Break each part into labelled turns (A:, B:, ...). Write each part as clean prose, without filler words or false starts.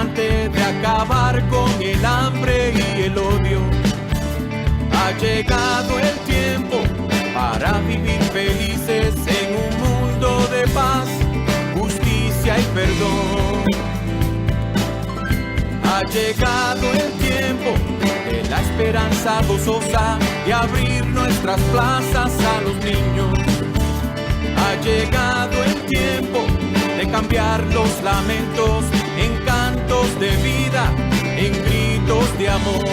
A: instante de acabar con el hambre y el odio. Ha llegado el tiempo para vivir felices en un mundo de paz, justicia y perdón. Ha llegado el tiempo de la esperanza gozosa de abrir nuestras plazas a los niños. Ha llegado el tiempo de cambiar los lamentos en cantos de vida, en gritos de amor,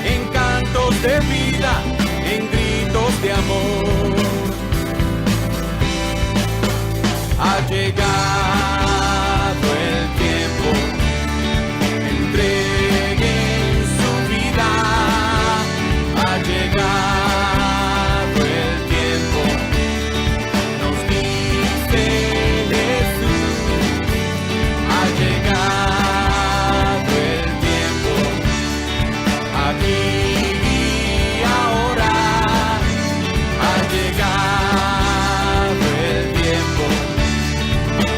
A: en cantos de vida, en gritos de amor. Ha llegado el tiempo, entreguen su vida. Ha llegado el tiempo, nos dice Jesús. Ha llegado el tiempo, aquí y ahora. Ha llegado el tiempo,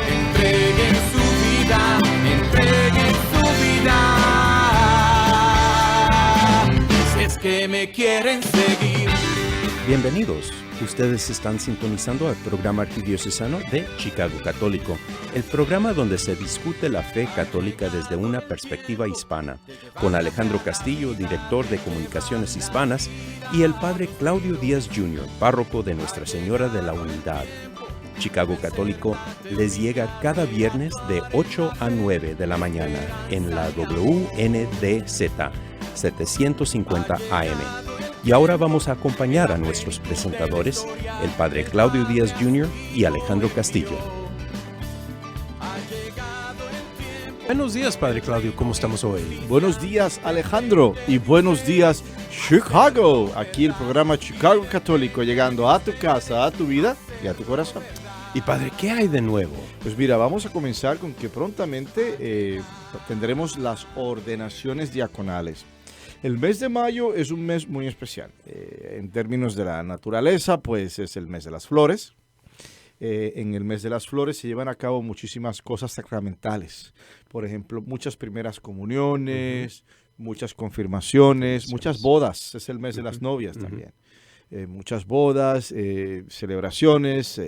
A: entreguen su vida, entreguen su vida. Si es que me quieren seguir.
B: Bienvenidos. Ustedes están sintonizando al programa arquidiocesano de Chicago Católico, el programa donde se discute la fe católica desde una perspectiva hispana, con Alejandro Castillo, director de Comunicaciones Hispanas, y el padre Claudio Díaz Jr., párroco de Nuestra Señora de la Unidad. Chicago Católico les llega cada viernes de 8 a 9 de la mañana en la WNDZ 750 AM. Y ahora vamos a acompañar a nuestros presentadores, el padre Claudio Díaz Jr. y Alejandro Castillo.
C: Buenos días, padre Claudio, ¿cómo estamos hoy?
D: Buenos días, Alejandro, y buenos días, Chicago. Aquí el programa Chicago Católico, llegando a tu casa, a tu vida y a tu corazón.
C: Y padre, ¿qué hay de nuevo?
D: Pues mira, vamos a comenzar con que prontamente tendremos las ordenaciones diaconales. El mes de mayo es un mes muy especial. En términos de la naturaleza, pues es el mes de las flores. En el mes de las flores se llevan a cabo muchísimas cosas sacramentales. Por ejemplo, muchas primeras comuniones, muchas confirmaciones, muchas bodas. Es el mes de las novias también. Muchas bodas, celebraciones,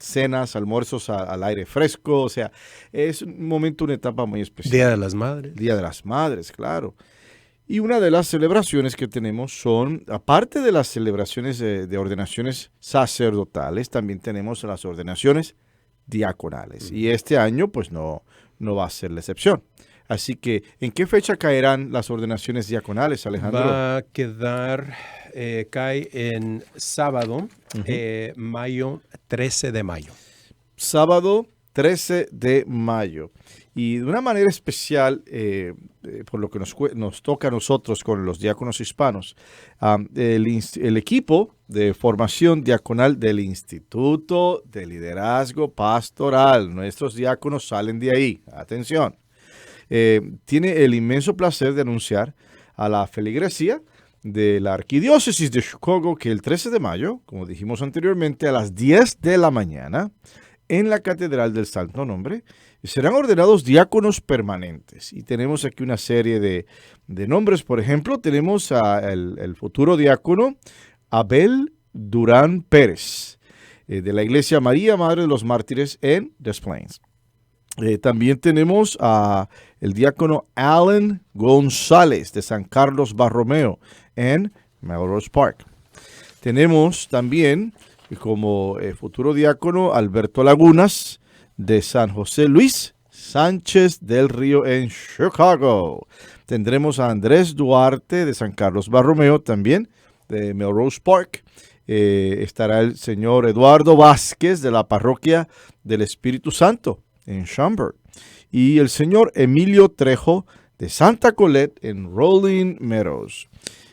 D: cenas, almuerzos al aire fresco. O sea, es un momento, una etapa muy especial.
C: Día de las Madres.
D: Día de las Madres, claro. Y una de las celebraciones que tenemos son, aparte de las celebraciones de ordenaciones sacerdotales, también tenemos las ordenaciones diaconales. Y este año, pues no va a ser la excepción. Así que, ¿en qué fecha caerán las ordenaciones diaconales, Alejandro?
C: Va a quedar, cae en sábado, mayo, 13 de mayo. Sábado
D: 13 de mayo. Y de una manera especial, por lo que nos toca a nosotros con los diáconos hispanos, el equipo de formación diaconal del Instituto de Liderazgo Pastoral, nuestros diáconos salen de ahí, atención, tiene el inmenso placer de anunciar a la feligresía de la Arquidiócesis de Chicago que el 13 de mayo, como dijimos anteriormente, a las 10 de la mañana, en la Catedral del Santo Nombre, serán ordenados diáconos permanentes. Y tenemos aquí una serie de nombres. Por ejemplo, tenemos el futuro diácono Abel Durán Pérez, de la Iglesia María, Madre de los Mártires en Des Plaines. También tenemos el diácono Alan González, de San Carlos Borromeo, en Melrose Park. Tenemos también como futuro diácono Alberto Lagunas, de San José Luis Sánchez del Río en Chicago. Tendremos a Andrés Duarte de San Carlos Borromeo, también de Melrose Park. Estará el señor Eduardo Vázquez de la Parroquia del Espíritu Santo en Schaumburg. Y el señor Emilio Trejo de Santa Colette en Rolling Meadows.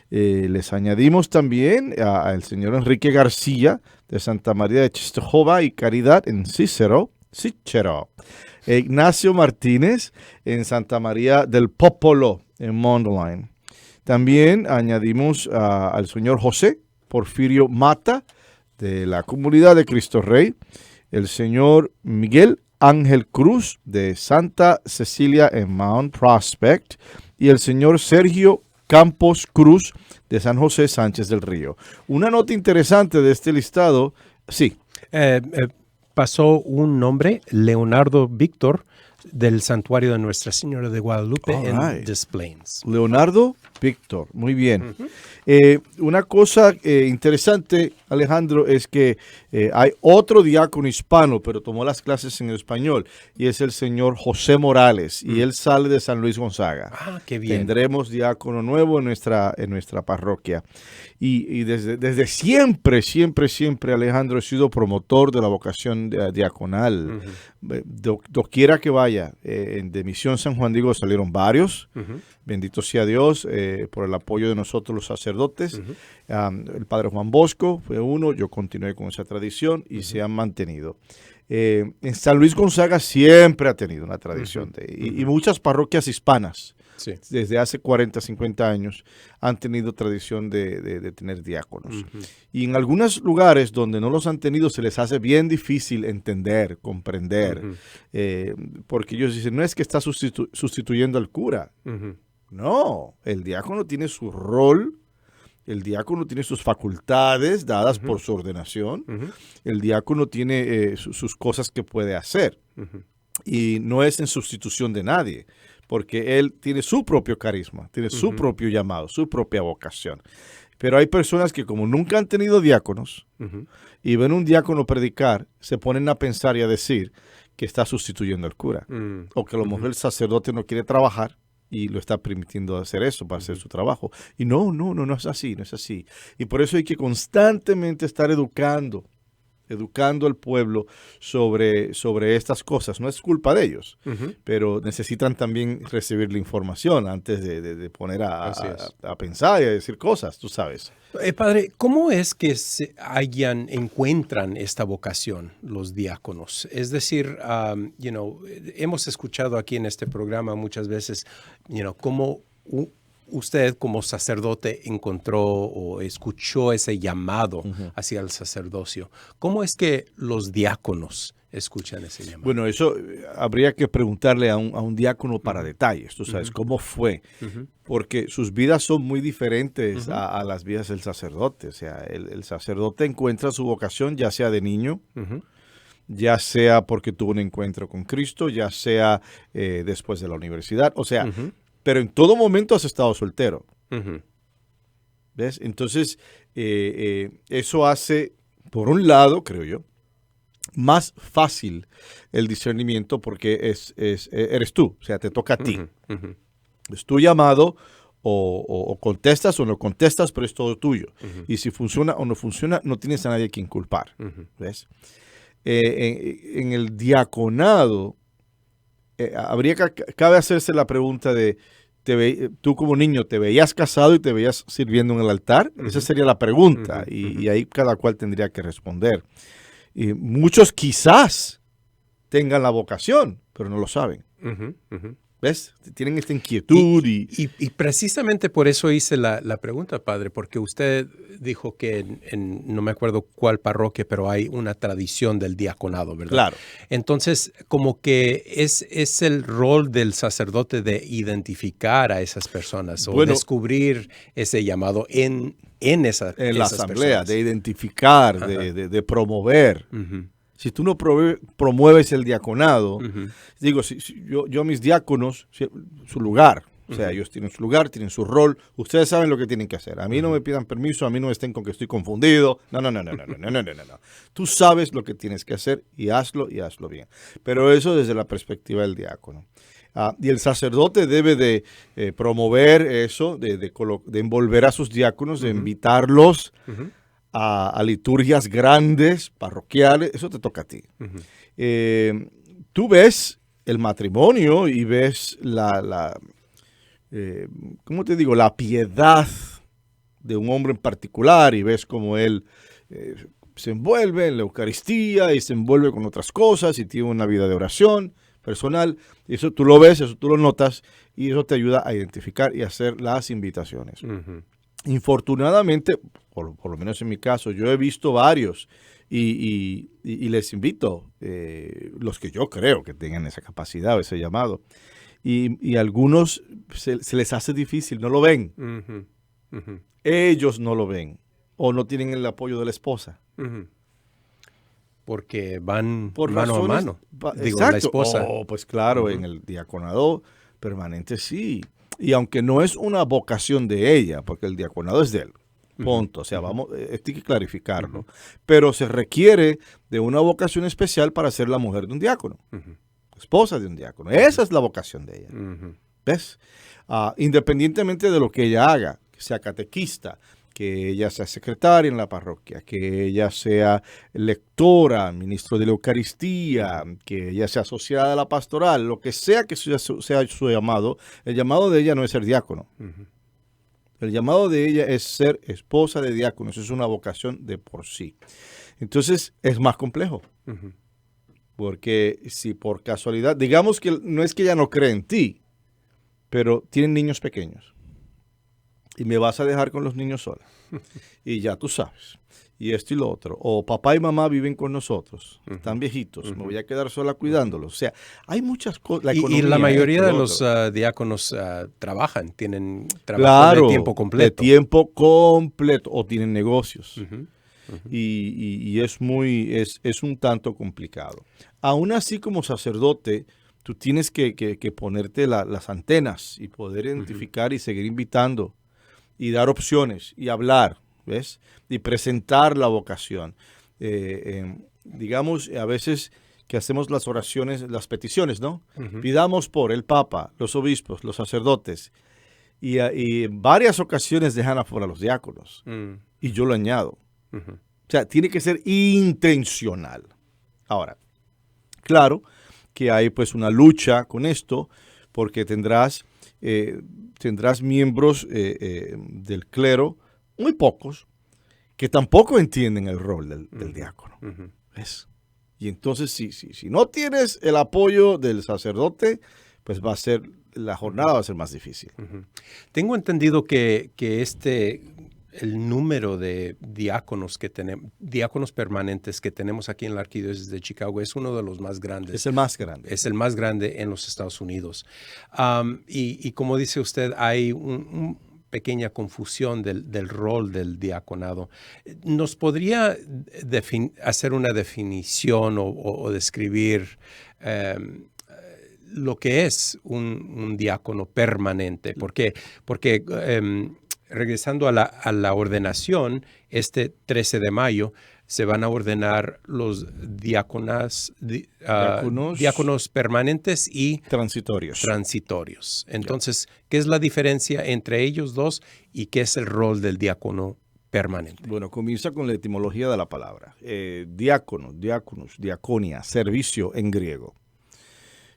D: Les añadimos también al señor Enrique García de Santa María de Chistojova y Caridad en Cícero. Ignacio Martínez en Santa María del Popolo en Mondolain. También añadimos al señor José Porfirio Mata de la Comunidad de Cristo Rey, el señor Miguel Ángel Cruz de Santa Cecilia en Mount Prospect y el señor Sergio Campos Cruz de San José Sánchez del Río. Una nota interesante de este listado, sí.
C: Pasó un nombre, Leonardo Víctor, del Santuario de Nuestra Señora de Guadalupe en Des Plaines.
D: Leonardo Víctor, muy bien. Una cosa interesante, Alejandro, es que hay otro diácono hispano, pero tomó las clases en español, y es el señor José Morales, y él sale de San Luis Gonzaga.
C: Ah, qué bien.
D: Tendremos diácono nuevo en nuestra parroquia. Y desde siempre, Alejandro, he sido promotor de la vocación diaconal. Doquiera que vaya, de Misión San Juan Diego salieron varios. Bendito sea Dios por el apoyo de nosotros los sacerdotes. El padre Juan Bosco fue uno, yo continué con esa tradición y se han mantenido. En San Luis Gonzaga siempre ha tenido una tradición y muchas parroquias hispanas. Sí. Desde hace 40, 50 años han tenido tradición de tener diáconos. Y en algunos lugares donde no los han tenido se les hace bien difícil entender, comprender, porque ellos dicen, no es que está sustituyendo al cura. No, el diácono tiene su rol, el diácono tiene sus facultades dadas por su ordenación, el diácono tiene sus cosas que puede hacer y no es en sustitución de nadie. Porque él tiene su propio carisma, tiene su propio llamado, su propia vocación. Pero hay personas que como nunca han tenido diáconos y ven un diácono predicar, se ponen a pensar y a decir que está sustituyendo al cura. O que a lo mejor el sacerdote no quiere trabajar y lo está permitiendo hacer eso para hacer su trabajo. Y no es así, no es así. Y por eso hay que constantemente estar educando al pueblo sobre estas cosas. No es culpa de ellos, pero necesitan también recibir la información antes de poner a pensar y a decir cosas, tú sabes.
C: Padre, ¿cómo es que encuentran esta vocación los diáconos? Es decir, hemos escuchado aquí en este programa muchas veces, cómo usted como sacerdote encontró o escuchó ese llamado hacia el sacerdocio. ¿Cómo es que los diáconos escuchan ese llamado?
D: Bueno, eso habría que preguntarle a un diácono para detalles, tú sabes, cómo fue. Porque sus vidas son muy diferentes a las vidas del sacerdote. O sea, el sacerdote encuentra su vocación ya sea de niño, ya sea porque tuvo un encuentro con Cristo, ya sea después de la universidad, o sea, pero en todo momento has estado soltero. ¿Ves? Entonces, eso hace, por un lado, creo yo, más fácil el discernimiento porque eres tú, o sea, te toca a ti. Es tu llamado, o contestas o no contestas, pero es todo tuyo. Y si funciona o no funciona, no tienes a nadie a quien culpar. ¿Ves? En el diaconado, cabe hacerse la pregunta de, tú como niño, ¿te veías casado y te veías sirviendo en el altar? Esa sería la pregunta, y ahí cada cual tendría que responder. Y muchos quizás tengan la vocación, pero no lo saben. ¿Ves? Tienen esta inquietud.
C: Y precisamente por eso hice la pregunta, padre, porque usted dijo que no me acuerdo cuál parroquia, pero hay una tradición del diaconado, ¿verdad? Claro. Entonces, como que es el rol del sacerdote de identificar a esas personas o descubrir ese llamado en esas
D: la asamblea, personas. De identificar, de promover. Si tú no promueves el diaconado, digo, yo a mis diáconos, su lugar, o sea, ellos tienen su lugar, tienen su rol, ustedes saben lo que tienen que hacer. A mí no me pidan permiso, a mí no me estén con que estoy confundido. No. Tú sabes lo que tienes que hacer y hazlo bien. Pero eso desde la perspectiva del diácono. Y el sacerdote debe de promover eso, de envolver a sus diáconos, de invitarlos a liturgias grandes, parroquiales. Eso te toca a ti. Tú ves el matrimonio y ves ¿cómo te digo? La piedad de un hombre en particular y ves cómo él se envuelve en la Eucaristía y se envuelve con otras cosas y tiene una vida de oración personal. Y eso tú lo ves, eso tú lo notas y eso te ayuda a identificar y hacer las invitaciones. Infortunadamente, por lo menos en mi caso, yo he visto varios y les invito, los que yo creo que tengan esa capacidad o ese llamado. Y algunos se les hace difícil, no lo ven.
C: Ujú, ujú,
D: Ellos no lo ven o no tienen el apoyo de la esposa.
C: ujú. Porque van
D: Por
C: mano a
D: razones,
C: mano. Digo, la
D: exacto.
C: esposa.
D: Oh, pues claro,
C: Ujú.
D: en el diaconado permanente sí. Y aunque no es una vocación de ella, porque el diaconado es de él, punto. O sea, vamos, esto hay que clarificarlo. Pero se requiere de una vocación especial para ser la mujer de un diácono,
C: Ujú,
D: esposa de un diácono. Esa es la vocación de ella.
C: ujú,
D: ¿Ves? Independientemente de lo que ella haga, que sea catequista, que ella sea secretaria en la parroquia, que ella sea lectora, ministro de la Eucaristía, que ella sea asociada a la pastoral, lo que sea que sea su llamado, el llamado de ella no es ser diácono.
C: ujú.
D: El llamado de ella es ser esposa de diácono. Eso es una vocación de por sí. Entonces es más complejo.
C: Ujú.
D: Porque si por casualidad, digamos que no es que ella no cree en ti, pero tienen niños pequeños. Y me vas a dejar con los niños sola. Y ya tú sabes. Y esto y lo otro. O papá y mamá viven con nosotros. Están viejitos. Me voy a quedar sola cuidándolos. O sea, hay muchas cosas.
C: Y la mayoría de los diáconos trabajan, tienen trabajo
D: claro,
C: de tiempo completo.
D: de tiempo completo. O tienen negocios.
C: Ujú, ujú.
D: Y es un tanto complicado. Aún así, como sacerdote, tú tienes que ponerte las antenas y poder identificar y seguir invitando y dar opciones y hablar, ¿ves? Y presentar la vocación. Digamos, a veces que hacemos las oraciones, las peticiones, ¿no? Pidamos por el Papa, los obispos, los sacerdotes. Y en varias ocasiones dejan afuera a los diáconos. Y yo lo añado.
C: Ujú.
D: O sea, tiene que ser intencional. Ahora, claro que hay pues una lucha con esto, porque tendrás miembros del clero, muy pocos, que tampoco entienden el rol del diácono.
C: Ujú.
D: ¿Ves? Y entonces, si no tienes el apoyo del sacerdote, pues la jornada va a ser más difícil.
C: Ujú. Tengo entendido que el número de diáconos que tenemos, diáconos permanentes que tenemos aquí en la Arquidiócesis de Chicago es uno de los más grandes.
D: Es el más grande.
C: Es el más grande en los Estados Unidos. Y como dice usted, hay una pequeña confusión del rol del diaconado. ¿Nos podría hacer una definición o describir lo que es un diácono permanente? Porque regresando a la ordenación, este 13 de mayo se van a ordenar los diáconos permanentes y
D: transitorios.
C: Entonces, ¿qué es la diferencia entre ellos dos y qué es el rol del diácono permanente?
D: Bueno, comienza con la etimología de la palabra. Diácono, diáconos, diaconia, servicio en griego.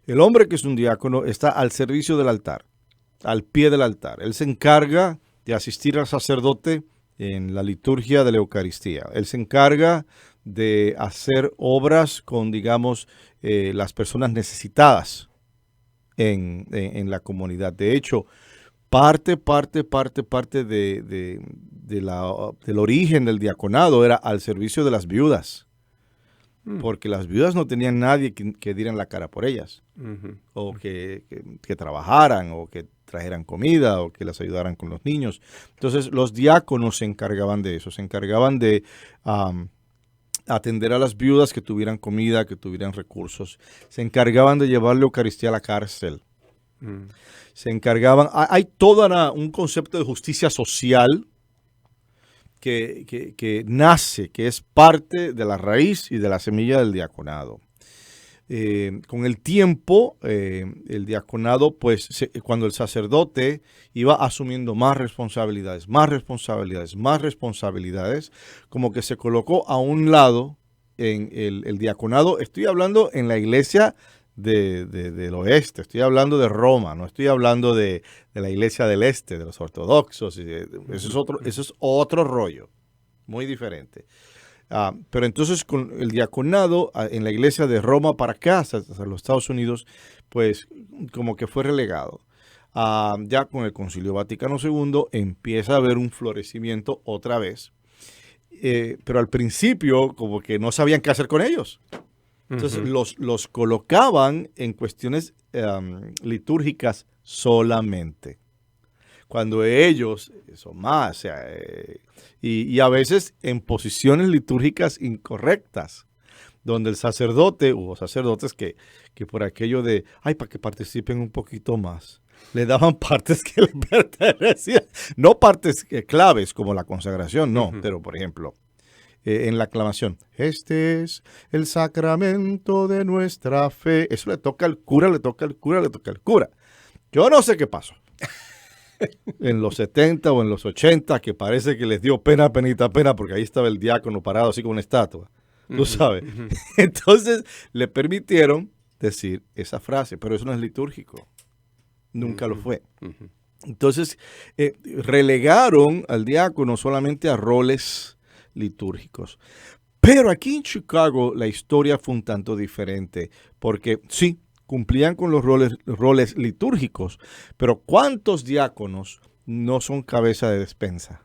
D: El hombre que es un diácono está al servicio del altar, al pie del altar. Él se encarga de asistir al sacerdote en la liturgia de la Eucaristía. Él se encarga de hacer obras con, digamos, las personas necesitadas en la comunidad. De hecho, parte del origen del diaconado era al servicio de las viudas. Porque las viudas no tenían nadie que dieran la cara por ellas, o que trabajaran, o que trajeran comida, o que las ayudaran con los niños. Entonces los diáconos se encargaban de eso, se encargaban de atender a las viudas que tuvieran comida, que tuvieran recursos. Se encargaban de llevarle Eucaristía a la cárcel. Se encargaban, hay todo un concepto de justicia social que nace, que es parte de la raíz y de la semilla del diaconado. Con el tiempo, el diaconado, pues cuando el sacerdote iba asumiendo más responsabilidades, como que se colocó a un lado en el diaconado. Estoy hablando en la iglesia del oeste, estoy hablando de Roma, no estoy hablando de la iglesia del este, de los ortodoxos. Eso es otro rollo, muy diferente. Pero entonces con el diaconado en la iglesia de Roma para acá, hasta los Estados Unidos, pues como que fue relegado. Ya con el Concilio Vaticano II empieza a haber un florecimiento otra vez. pero al principio como que no sabían qué hacer con ellos. Entonces los colocaban en cuestiones litúrgicas solamente. Cuando ellos son más, o sea, y a veces en posiciones litúrgicas incorrectas, donde el sacerdote, hubo sacerdotes que por aquello de, para que participen un poquito más, le daban partes que le pertenecían, no partes claves como la consagración, no, pero por ejemplo, en la aclamación, este es el sacramento de nuestra fe, eso le toca al cura, le toca al cura, le toca al cura. Yo no sé qué pasó. En los 70 o en los 80, que parece que les dio pena, porque ahí estaba el diácono parado así como una estatua, tú sabes. Entonces le permitieron decir esa frase, pero eso no es litúrgico, nunca lo fue. Entonces relegaron al diácono solamente a roles litúrgicos. Pero aquí en Chicago la historia fue un tanto diferente, porque sí, cumplían con los roles litúrgicos, pero ¿cuántos diáconos no son cabeza de despensa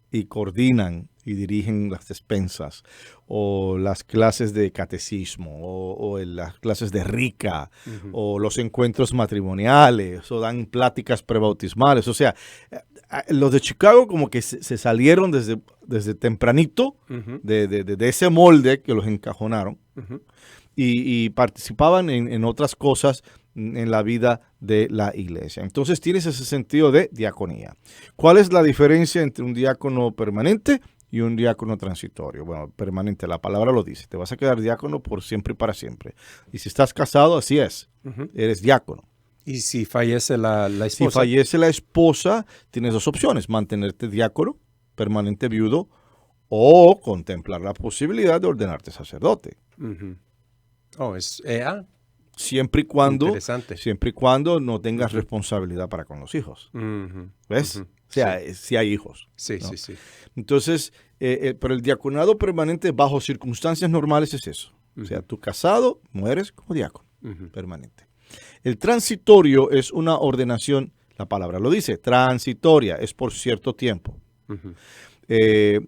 D: y coordinan y dirigen las despensas o las clases de catecismo o las clases de rica o los encuentros matrimoniales o dan pláticas prebautismales? O sea, los de Chicago como que se salieron desde tempranito de ese molde que los encajonaron. Y participaban en otras cosas en la vida de la iglesia. Entonces tienes ese sentido de diaconía. ¿Cuál es la diferencia entre un diácono permanente y un diácono transitorio? Bueno, permanente, la palabra lo dice. Te vas a quedar diácono por siempre y para siempre. Y si estás casado, así es. Eres diácono.
C: ¿Y si fallece la esposa?
D: Si fallece la esposa, tienes dos opciones. Mantenerte diácono, permanente viudo, o contemplar la posibilidad de ordenarte sacerdote. Siempre y cuando no tengas responsabilidad para con los hijos. ¿Ves? O sea, si hay hijos.
C: Sí,
D: ¿no?
C: sí.
D: Entonces, pero el diaconado permanente bajo circunstancias normales es eso. O sea, tú casado, mueres como diácono permanente. El transitorio es una ordenación, la palabra lo dice, transitoria, es por cierto tiempo. De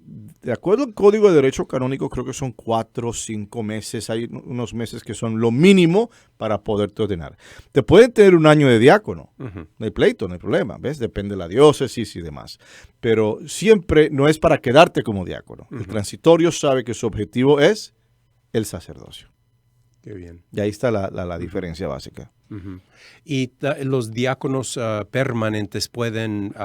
D: acuerdo al Código de Derecho Canónico, creo que son 4 o 5 meses. Hay unos meses que son lo mínimo para poderte ordenar. Te pueden tener un año de diácono. No hay pleito, no hay problema. ¿Ves? Depende de la diócesis y demás. Pero siempre no es para quedarte como diácono. El transitorio sabe que su objetivo es el sacerdocio.
C: Qué bien.
D: Y ahí está la diferencia básica.
C: ¿Y los diáconos permanentes pueden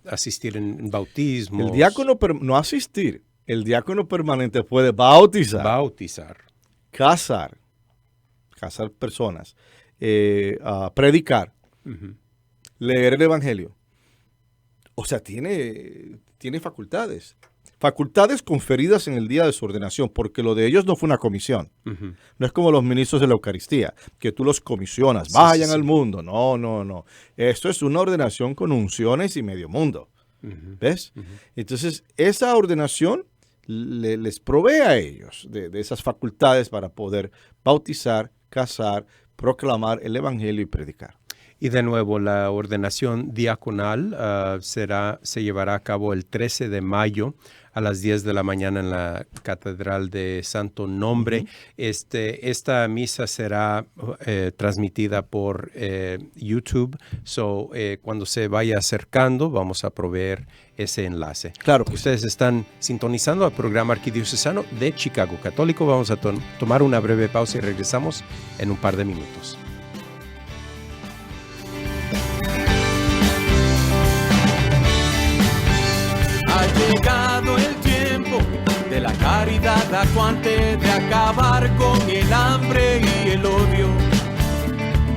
C: asistir en bautismos?
D: El diácono, no asistir, el diácono permanente puede bautizar. Casar personas, predicar, leer el evangelio. O sea, tiene facultades. Facultades conferidas en el día de su ordenación, porque lo de ellos no fue una comisión. No es como los ministros de la Eucaristía, que tú los comisionas, vayan al mundo. No. Esto es una ordenación con unciones y medio mundo. ¿Ves? Entonces, esa ordenación les provee a ellos de esas facultades para poder bautizar, casar, proclamar el evangelio y predicar.
C: Y de nuevo, la ordenación diaconal se llevará a cabo el 13 de mayo a las 10 de la mañana en la Catedral de Santo Nombre. Esta misa será transmitida por YouTube. Cuando se vaya acercando, vamos a proveer ese enlace.
D: Claro que
C: ustedes están sintonizando al programa arquidiocesano de Chicago Católico. Vamos a tomar una breve pausa y regresamos en un par de minutos.
A: Ha llegado el tiempo de la caridad acuante, de acabar con el hambre y el odio.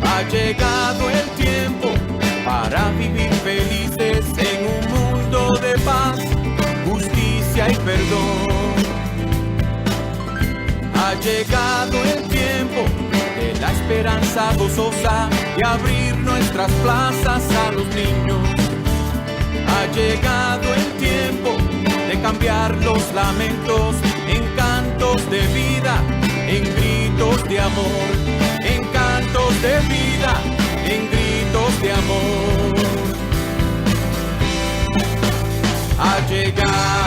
A: Ha llegado el tiempo para vivir felices en un mundo de paz, justicia y perdón. Ha llegado el tiempo de la esperanza gozosa, de abrir nuestras plazas a los niños. Ha llegado el tiempo de cambiar los lamentos en cantos de vida, en gritos de amor, en cantos de vida, en gritos de amor. Ha llegado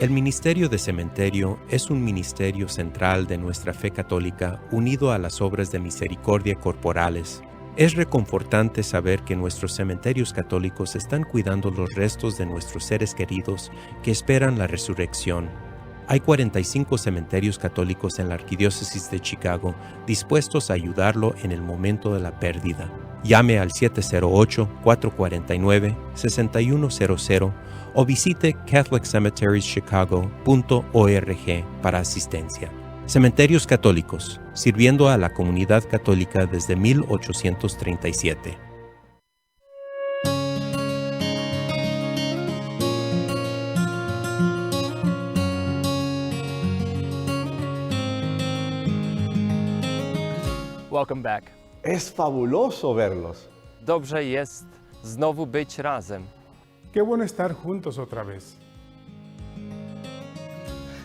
B: El Ministerio de Cementerio es un ministerio central de nuestra fe católica unido a las obras de misericordia corporales. Es reconfortante saber que nuestros cementerios católicos están cuidando los restos de nuestros seres queridos que esperan la resurrección. Hay 45 cementerios católicos en la Arquidiócesis de Chicago dispuestos a ayudarlo en el momento de la pérdida. Llame al 708-449-6100 o visite catholiccemeterieschicago.org para asistencia. Cementerios Católicos, sirviendo a la comunidad católica desde 1837.
E: Welcome back.
D: Es fabuloso verlos.
E: Dobrze jest znowu być razem.
F: Qué bueno estar juntos otra vez.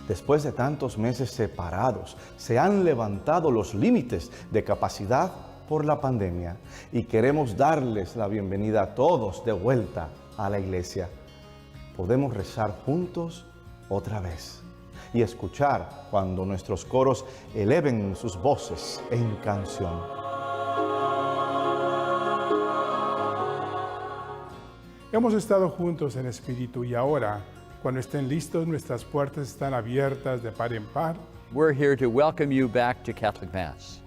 D: Después de tantos meses separados, se han levantado los límites de capacidad por la pandemia y queremos darles la bienvenida a todos de vuelta a la iglesia. Podemos rezar juntos otra vez y escuchar cuando nuestros coros eleven sus voces en canción.
F: Hemos estado juntos en espíritu y ahora, cuando estén listos, nuestras puertas están abiertas de par en par.
G: We're here to welcome you back to Catholic Mass.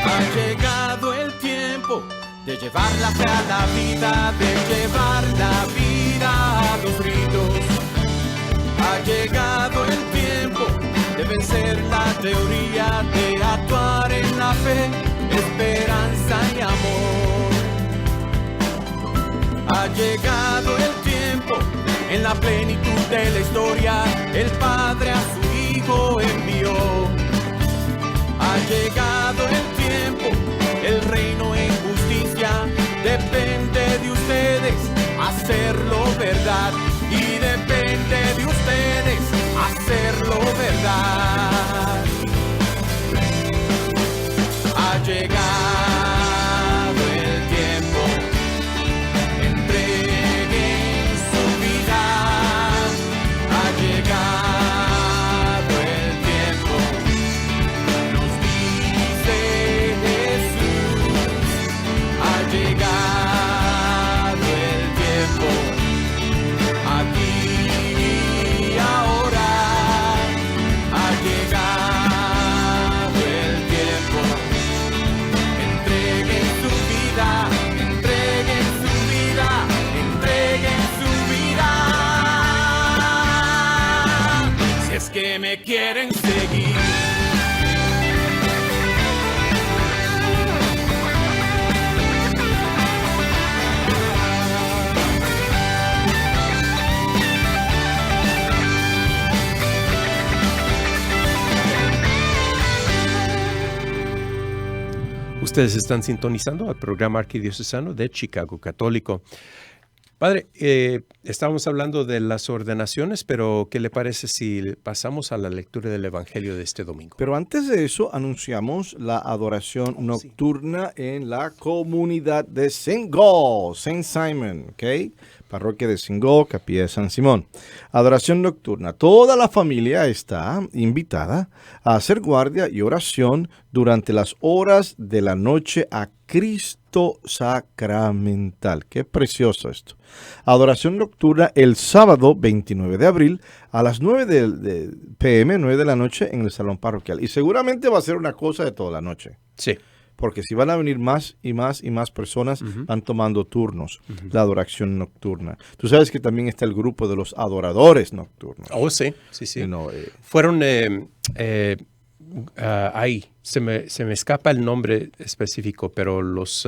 A: Ha llegado el tiempo de llevar la fe a la vida, de llevar la vida a los ritos. Ha llegado el tiempo de vencer la teoría, de actuar en la fe, esperanza y amor. Ha llegado el tiempo, en la plenitud de la historia, el Padre a su Hijo envió. Ha llegado el tiempo, el reino en justicia, depende de ustedes hacerlo verdad. Y depende de ustedes hacerlo verdad. Ha llegado el tiempo, entreguen su vida. Ha llegado el tiempo, nos dice Jesús. Ha llegado el tiempo. Aquí y ahora ha llegado el tiempo. Entreguen su vida, entreguen su vida, entreguen su vida. Si es que me quieren seguir.
C: Ustedes están sintonizando al programa arquidiocesano de Chicago Católico. Padre, estábamos hablando de las ordenaciones, pero ¿qué le parece si pasamos a la lectura del Evangelio de este domingo?
D: Pero antes de eso, anunciamos la adoración nocturna en la comunidad de Singó, Saint Simon, ¿ok? Parroquia de Singó, Capilla de San Simón. Adoración nocturna. Toda la familia está invitada a hacer guardia y oración durante las horas de la noche a Cristo sacramental. Qué precioso esto. Adoración nocturna el sábado 29 de abril a las 9 de p.m., 9 de la noche en el salón parroquial. Y seguramente va a ser una cosa de toda la noche.
C: Sí.
D: Porque si van a venir más y más y más personas, van tomando turnos, la adoración nocturna. Tú sabes que también está el grupo de los adoradores nocturnos.
C: Oh, sí, sí, sí.
D: You know,
C: Fueron, ahí, se me escapa el nombre específico, pero los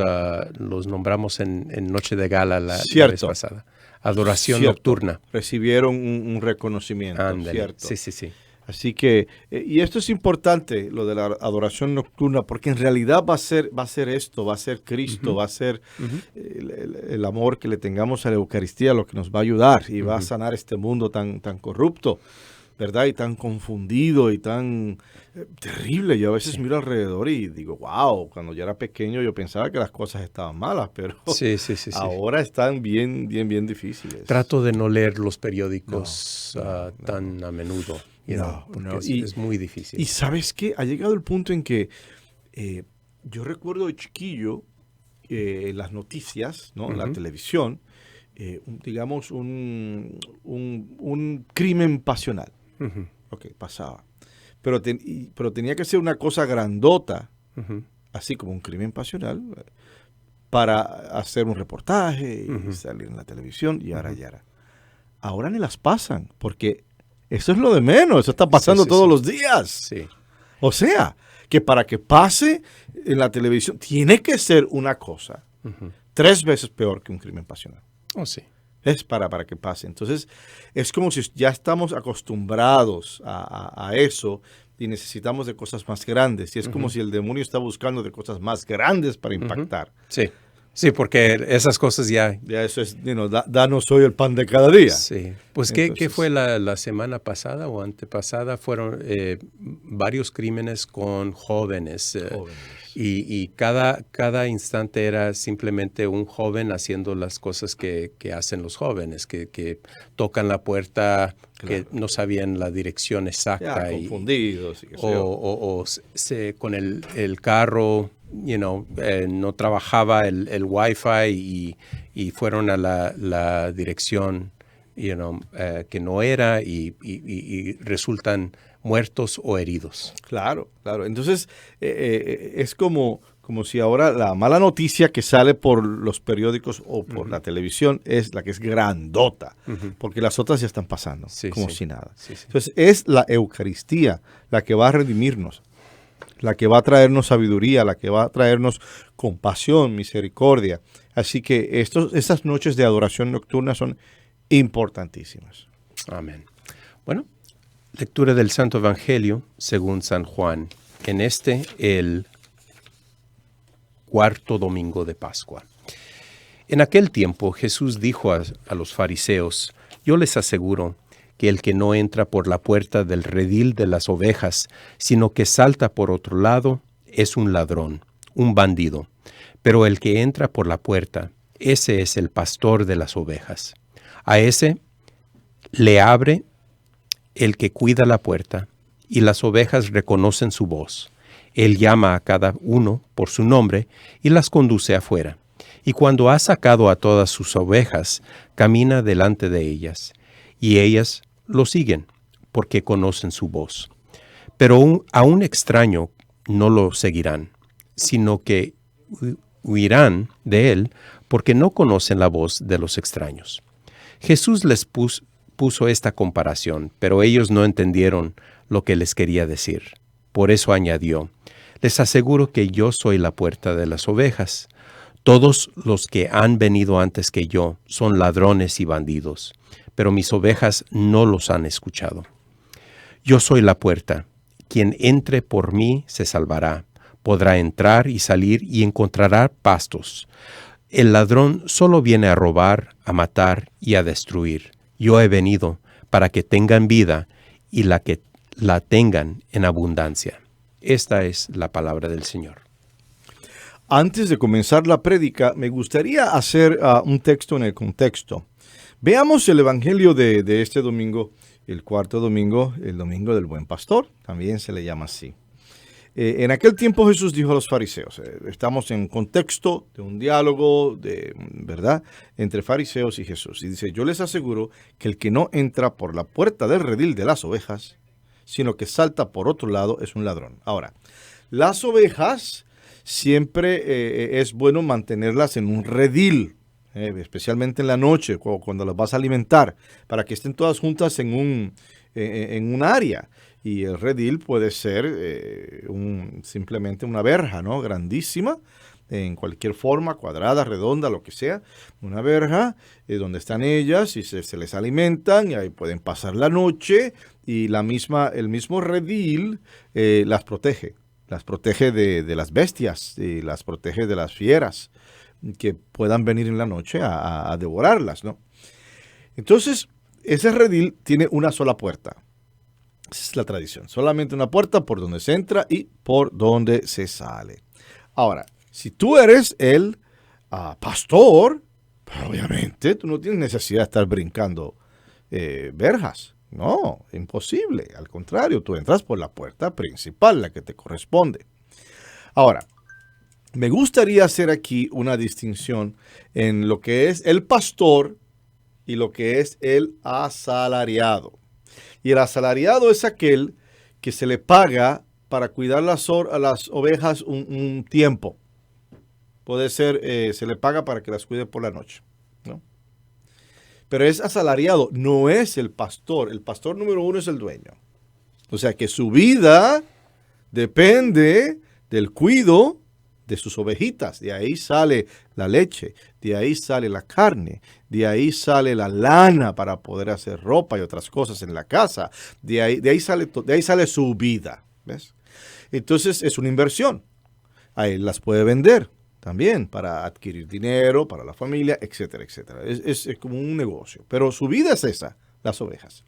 C: nombramos en Noche de Gala la vez pasada. Adoración nocturna.
D: Recibieron un reconocimiento,
C: Ándale.
D: ¿cierto?
C: Sí, sí, sí.
D: Así que, y esto es importante, lo de la adoración nocturna, porque en realidad va a ser esto, va a ser Cristo, va a ser el amor que le tengamos a la Eucaristía, lo que nos va a ayudar y va a sanar este mundo tan corrupto, ¿verdad? Y tan confundido y tan Terrible. Yo a veces miro alrededor y digo, wow, cuando yo era pequeño yo pensaba que las cosas estaban malas, pero
C: Sí.
D: ahora están bien difíciles.
C: Trato de no leer los periódicos tan a menudo. Porque es muy difícil.
D: Y ¿sabes qué? Ha llegado el punto en que yo recuerdo de chiquillo en las noticias, ¿no? En la televisión, digamos un crimen pasional. Ok, pasaba. Pero tenía que ser una cosa grandota, así como un crimen pasional, para hacer un reportaje y salir en la televisión y ahora. Ahora ni las pasan, porque eso es lo de menos, eso está pasando todos los días.
C: Sí.
D: O sea, que para que pase en la televisión tiene que ser una cosa 3 veces peor que un crimen pasional.
C: Oh, sí.
D: Es para que pase. Entonces, es como si ya estamos acostumbrados a eso y necesitamos de cosas más grandes. Y es como si el demonio está buscando de cosas más grandes para impactar.
C: Sí, porque esas cosas ya...
D: Ya eso es, danos hoy el pan de cada día.
C: Sí. Pues,
D: Entonces,
C: ¿qué fue la semana pasada o antepasada? Fueron varios crímenes con jóvenes. Y cada instante era simplemente un joven haciendo las cosas que hacen los jóvenes, que tocan la puerta, que no sabían la dirección exacta.
D: Confundidos.
C: Con el carro, no trabajaba el Wi-Fi y fueron a la dirección que no era y resultan muertos o heridos.
D: Claro. Entonces, es como si ahora la mala noticia que sale por los periódicos o por la televisión es la que es grandota, porque las otras ya están pasando, si nada.
C: Sí.
D: Entonces, es la Eucaristía la que va a redimirnos, la que va a traernos sabiduría, la que va a traernos compasión, misericordia. Así que estas noches de adoración nocturna son importantísimas.
C: Amén. Bueno, lectura del Santo Evangelio según San Juan, en el cuarto domingo de Pascua. En aquel tiempo Jesús dijo a los fariseos: yo les aseguro que el que no entra por la puerta del redil de las ovejas, sino que salta por otro lado, es un ladrón, un bandido. Pero el que entra por la puerta, ese es el pastor de las ovejas. A ese le abre el que cuida la puerta, y las ovejas reconocen su voz. Él llama a cada uno por su nombre y las conduce afuera. Y cuando ha sacado a todas sus ovejas, camina delante de ellas, y ellas lo siguen, porque conocen su voz. Pero a un extraño no lo seguirán, sino que huirán de él, porque no conocen la voz de los extraños. Jesús les puso esta comparación, pero ellos no entendieron lo que les quería decir. Por eso añadió: les aseguro que yo soy la puerta de las ovejas. Todos los que han venido antes que yo son ladrones y bandidos, pero mis ovejas no los han escuchado. Yo soy la puerta. Quien entre por mí se salvará. Podrá entrar y salir y encontrará pastos. El ladrón solo viene a robar, a matar y a destruir. Yo he venido para que tengan vida y la tengan en abundancia. Esta es la palabra del Señor.
D: Antes de comenzar la prédica, me gustaría hacer un texto en el contexto. Veamos el Evangelio de este domingo, el cuarto domingo, el domingo del Buen Pastor, también se le llama así. En aquel tiempo Jesús dijo a los fariseos, estamos en contexto de un diálogo, ¿verdad?, entre fariseos y Jesús. Y dice: yo les aseguro que el que no entra por la puerta del redil de las ovejas, sino que salta por otro lado, es un ladrón. Ahora, las ovejas siempre es bueno mantenerlas en un redil, especialmente en la noche, cuando las vas a alimentar, para que estén todas juntas en un área. Y el redil puede ser simplemente una verja, ¿no?, grandísima, en cualquier forma, cuadrada, redonda, lo que sea. Una verja donde están ellas y se les alimentan, y ahí pueden pasar la noche, y el mismo redil las protege de las bestias, y las protege de las fieras que puedan venir en la noche a devorarlas, ¿no? Entonces, ese redil tiene una sola puerta. Esa es la tradición. Solamente una puerta por donde se entra y por donde se sale. Ahora, si tú eres el pastor, pues obviamente tú no tienes necesidad de estar brincando verjas. No, imposible. Al contrario, tú entras por la puerta principal, la que te corresponde. Ahora, me gustaría hacer aquí una distinción en lo que es el pastor y lo que es el asalariado. Y el asalariado es aquel que se le paga para cuidar a las ovejas un tiempo. Puede ser, se le paga para que las cuide por la noche, ¿no? Pero es asalariado, no es el pastor. El pastor número uno es el dueño. O sea que su vida depende del cuidado de sus ovejitas. De ahí sale la leche, de ahí sale la carne, de ahí sale la lana para poder hacer ropa y otras cosas en la casa. De ahí sale su vida, ¿ves? Entonces es una inversión. Ahí las puede vender también para adquirir dinero, para la familia, etcétera, etcétera. Es como un negocio. Pero su vida es esa, las ovejas.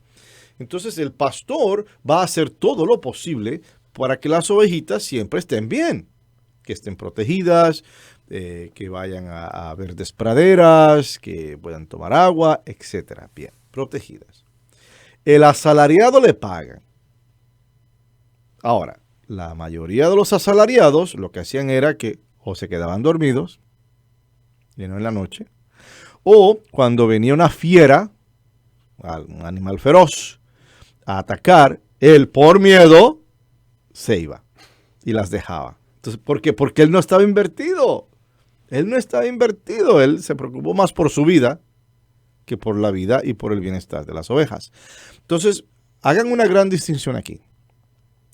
D: Entonces el pastor va a hacer todo lo posible para que las ovejitas siempre estén bien, que estén protegidas, que vayan a verdes praderas, que puedan tomar agua, etcétera. Bien, protegidas. El asalariado le pagan. Ahora, la mayoría de los asalariados lo que hacían era que o se quedaban dormidos, y no en la noche, o cuando venía una fiera, un animal feroz, a atacar, él por miedo se iba y las dejaba. Entonces, ¿por qué? Porque él no estaba invertido. Él no estaba invertido. Él se preocupó más por su vida que por la vida y por el bienestar de las ovejas. Entonces, hagan una gran distinción aquí.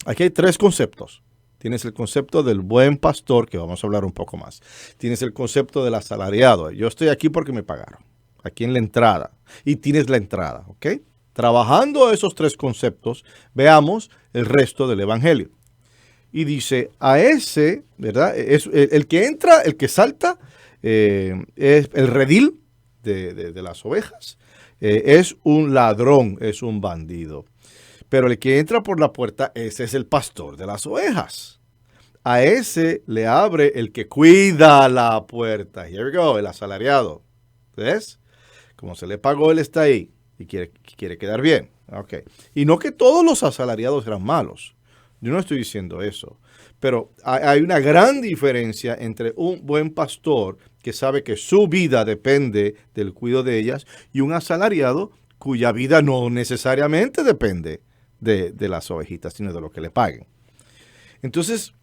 D: Aquí hay tres conceptos. Tienes el concepto del buen pastor, que vamos a hablar un poco más. Tienes el concepto del asalariado. Yo estoy aquí porque me pagaron. Aquí en la entrada. Y tienes la entrada, ¿ok? Trabajando esos tres conceptos, veamos el resto del evangelio. Y dice, a ese, ¿verdad? Es el que entra, el que salta, es el redil de las ovejas. Es un ladrón, es un bandido. Pero el que entra por la puerta, ese es el pastor de las ovejas. A ese le abre el que cuida la puerta. Here we go, el asalariado. ¿Ves? Como se le pagó, él está ahí y quiere quedar bien. Okay. Y no que todos los asalariados eran malos. Yo no estoy diciendo eso. Pero hay una gran diferencia entre un buen pastor que sabe que su vida depende del cuidado de ellas y un asalariado cuya vida no necesariamente depende de las ovejitas, sino de lo que le paguen. Entonces,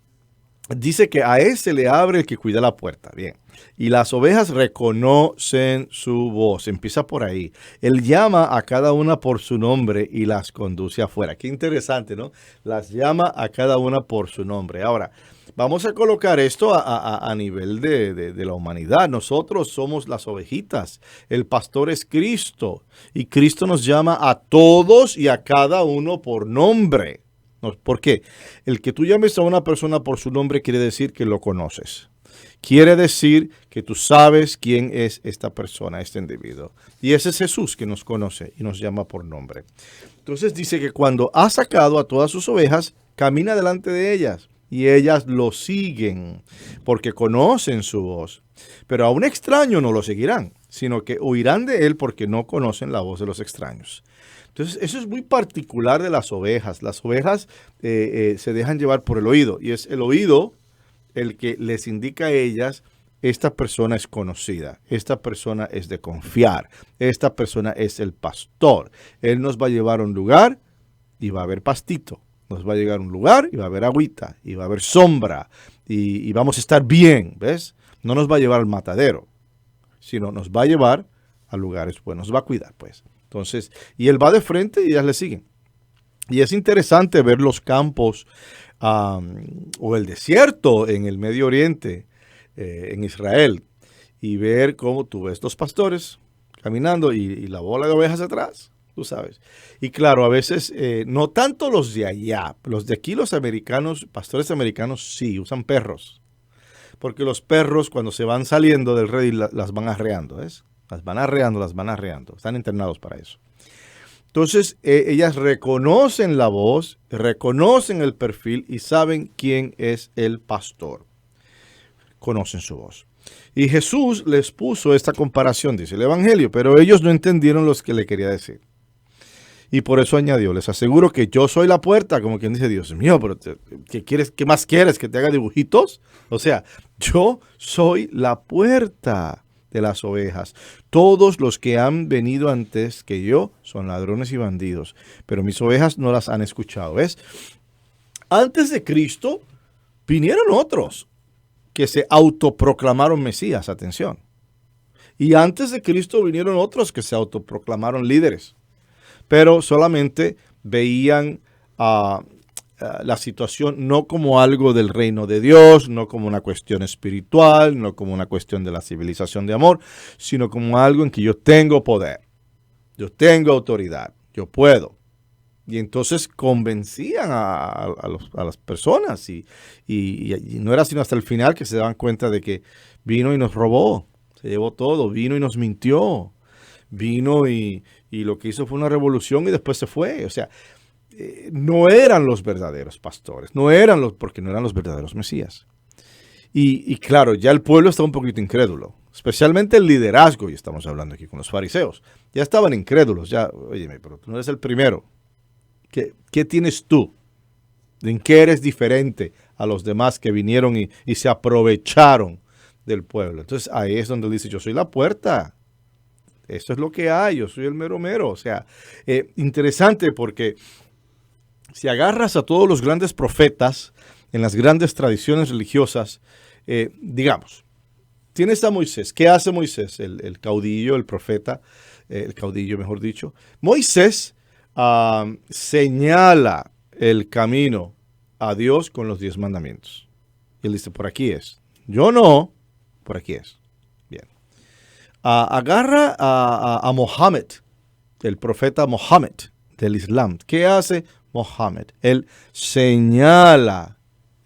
D: dice que a ese le abre el que cuida la puerta. Bien. Y las ovejas reconocen su voz. Empieza por ahí. Él llama a cada una por su nombre y las conduce afuera. Qué interesante, ¿no? Las llama a cada una por su nombre. Ahora, vamos a colocar esto a nivel de la humanidad. Nosotros somos las ovejitas. El pastor es Cristo. Y Cristo nos llama a todos y a cada uno por nombre. ¿Por qué? El que tú llames a una persona por su nombre quiere decir que lo conoces. Quiere decir que tú sabes quién es esta persona, este individuo. Y ese es Jesús que nos conoce y nos llama por nombre. Entonces dice que cuando ha sacado a todas sus ovejas, camina delante de ellas y ellas lo siguen porque conocen su voz. Pero a un extraño no lo seguirán, sino que huirán de él porque no conocen la voz de los extraños. Entonces, eso es muy particular de las ovejas. Las ovejas se dejan llevar por el oído. Y es el oído el que les indica a ellas, esta persona es conocida, esta persona es de confiar, esta persona es el pastor. Él nos va a llevar a un lugar y va a haber pastito. Nos va a llegar a un lugar y va a haber agüita, y va a haber sombra, y vamos a estar bien, ¿ves? No nos va a llevar al matadero, sino nos va a llevar a lugares buenos, nos va a cuidar, pues. Entonces, y él va de frente y ellas le siguen. Y es interesante ver los campos o el desierto en el Medio Oriente, en Israel, y ver cómo tú ves los pastores caminando y la bola de ovejas atrás, tú sabes. Y claro, a veces no tanto los de allá, los de aquí, los americanos, pastores americanos sí, usan perros. Porque los perros cuando se van saliendo del redil las van arreando, ¿ves? Las van arreando. Están entrenados para eso. Entonces, ellas reconocen la voz, reconocen el perfil y saben quién es el pastor. Conocen su voz. Y Jesús les puso esta comparación, dice el Evangelio, pero ellos no entendieron lo que le quería decir. Y por eso añadió, les aseguro que yo soy la puerta, como quien dice, Dios mío, pero ¿qué más quieres? ¿Que te haga dibujitos? O sea, yo soy la puerta de las ovejas. Todos los que han venido antes que yo son ladrones y bandidos, pero mis ovejas no las han escuchado. ¿Ves? Antes de Cristo vinieron otros que se autoproclamaron Mesías, atención. Y antes de Cristo vinieron otros que se autoproclamaron líderes, pero solamente veían la situación no como algo del reino de Dios, no como una cuestión espiritual, no como una cuestión de la civilización de amor, sino como algo en que yo tengo poder, yo tengo autoridad, yo puedo. Y entonces convencían a las personas y no era sino hasta el final que se daban cuenta de que vino y nos robó, se llevó todo, vino y nos mintió, vino y lo que hizo fue una revolución y después se fue. O sea, no eran los verdaderos pastores, porque no eran los verdaderos mesías. Y claro, ya el pueblo estaba un poquito incrédulo, especialmente el liderazgo, y estamos hablando aquí con los fariseos, ya estaban incrédulos, ya, óyeme, pero tú no eres el primero. ¿Qué tienes tú? ¿En qué eres diferente a los demás que vinieron y se aprovecharon del pueblo? Entonces ahí es donde dice, yo soy la puerta. Eso es lo que hay, yo soy el mero mero. O sea, interesante porque si agarras a todos los grandes profetas en las grandes tradiciones religiosas, digamos, tienes a Moisés. ¿Qué hace Moisés? El caudillo, el profeta, el caudillo mejor dicho. Moisés señala el camino a Dios con los 10 mandamientos. Y él dice, por aquí es. Yo no, por aquí es. Bien. Agarra a Mohammed, el profeta Mohammed del Islam. ¿Qué hace Mohammed? Él señala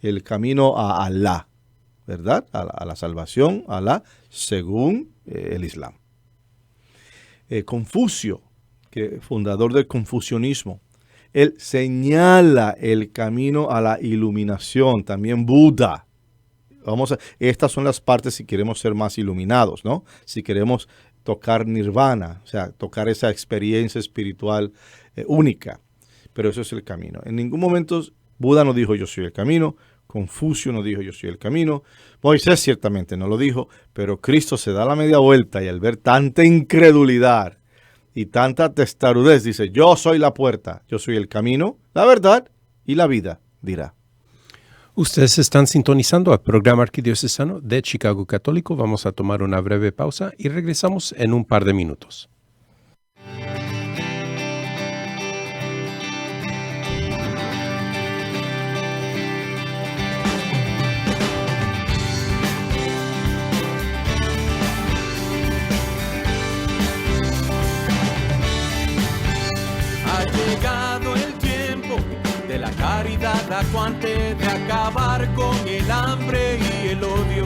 D: el camino a Alá, ¿verdad? A la salvación, a Alá, según el Islam. Confucio, fundador del confucianismo, él señala el camino a la iluminación. También Buda. Estas son las partes si queremos ser más iluminados, ¿no? Si queremos tocar nirvana, o sea, tocar esa experiencia espiritual única. Pero eso es el camino. En ningún momento Buda no dijo yo soy el camino, Confucio no dijo yo soy el camino, Moisés ciertamente no lo dijo, pero Cristo se da la media vuelta y al ver tanta incredulidad y tanta testarudez, dice, yo soy la puerta, yo soy el camino, la verdad y la vida, dirá.
C: Ustedes están sintonizando al programa arquidiocesano de Chicago Católico. Vamos a tomar una breve pausa y regresamos en un par de minutos.
A: Caridad actuante de acabar con el hambre y el odio.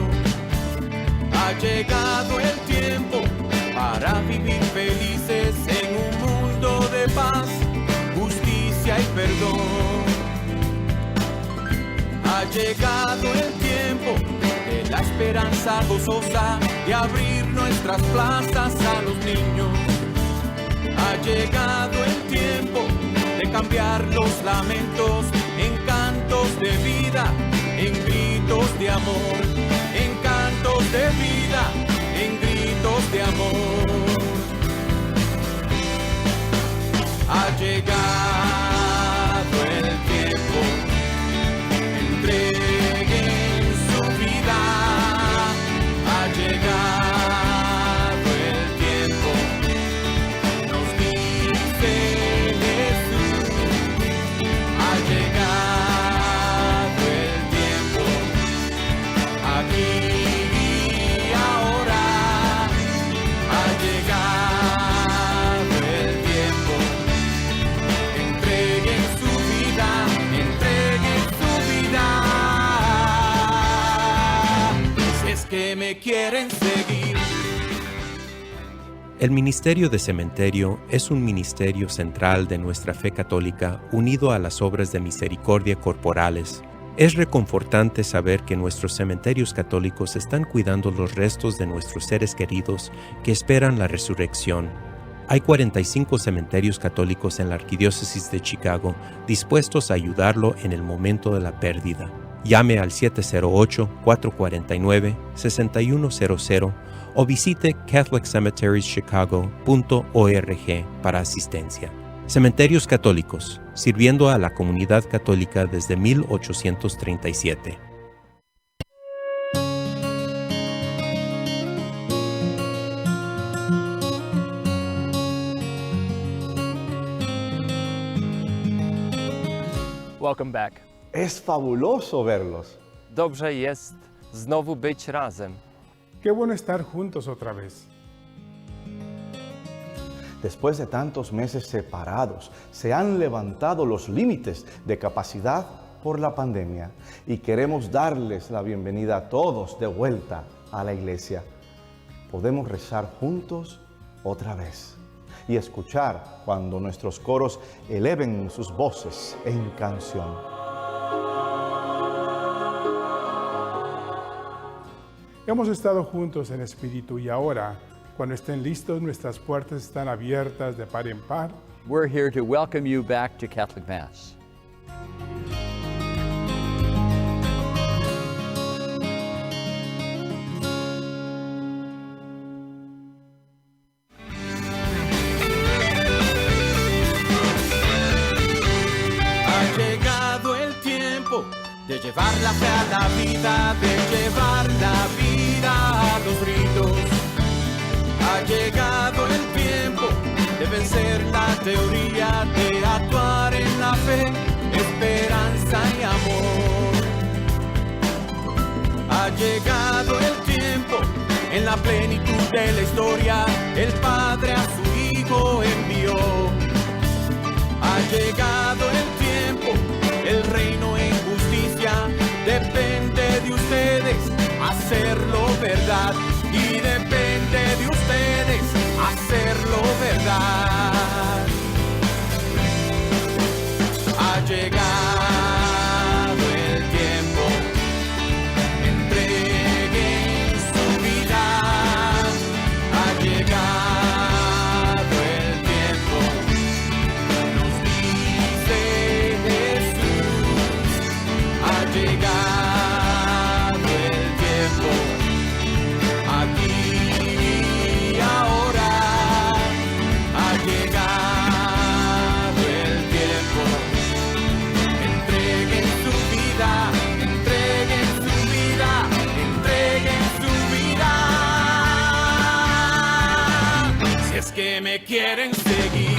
A: Ha llegado el tiempo para vivir felices en un mundo de paz, justicia y perdón. Ha llegado el tiempo de la esperanza gozosa de abrir nuestras plazas a los niños. Ha llegado el tiempo de cambiar los lamentos en cantos de vida, en gritos de amor, en cantos de vida, en gritos de amor. Ha llegado el tiempo, entreguen su vida. Ha llegado el tiempo, nos dice Jesús. Ha llegado el tiempo, aquí y ahora. Ha llegado el tiempo, entreguen su vida, entreguen su vida. Si es que me quieren seguir.
B: El Ministerio de Cementerio es un ministerio central de nuestra fe católica unido a las obras de misericordia corporales. Es reconfortante saber que nuestros cementerios católicos están cuidando los restos de nuestros seres queridos que esperan la resurrección. Hay 45 cementerios católicos en la Arquidiócesis de Chicago dispuestos a ayudarlo en el momento de la pérdida. Llame al 708-449-6100 o visite catholiccemeterieschicago.org para asistencia. Cementerios Católicos, sirviendo a la comunidad católica desde 1837.
E: Welcome back.
D: Es fabuloso verlos.
E: Dobrze jest znowu być razem.
F: Qué bueno estar juntos otra vez.
D: Después de tantos meses separados, se han levantado los límites de capacidad por la pandemia y queremos darles la bienvenida a todos de vuelta a la iglesia. Podemos rezar juntos otra vez y escuchar cuando nuestros coros eleven sus voces en canción.
F: Hemos estado juntos en espíritu y ahora, cuando estén listos, nuestras puertas están abiertas de par en par.
G: We're here to welcome you back to Catholic Mass.
A: Ha llegado el tiempo de llevar la fe a la vida, de llevar la vida a los ritos. Ha llegado el tiempo de vencer la teoría, de actuar en la fe, esperanza y amor. Ha llegado el tiempo, en la plenitud de la historia, el Padre a su Hijo envió. Ha llegado el tiempo, el reino en justicia, depende de ustedes hacerlo verdad. Y depende de ustedes hacerlo verdad. Ha llegado el tiempo, entreguen su vida. Ha llegado el tiempo, nos dice Jesús. Ha llegado el tiempo, aquí y ahora. Ha llegado el tiempo, entreguen su vida, entreguen su vida, entreguen su vida. Si es que me quieren seguir.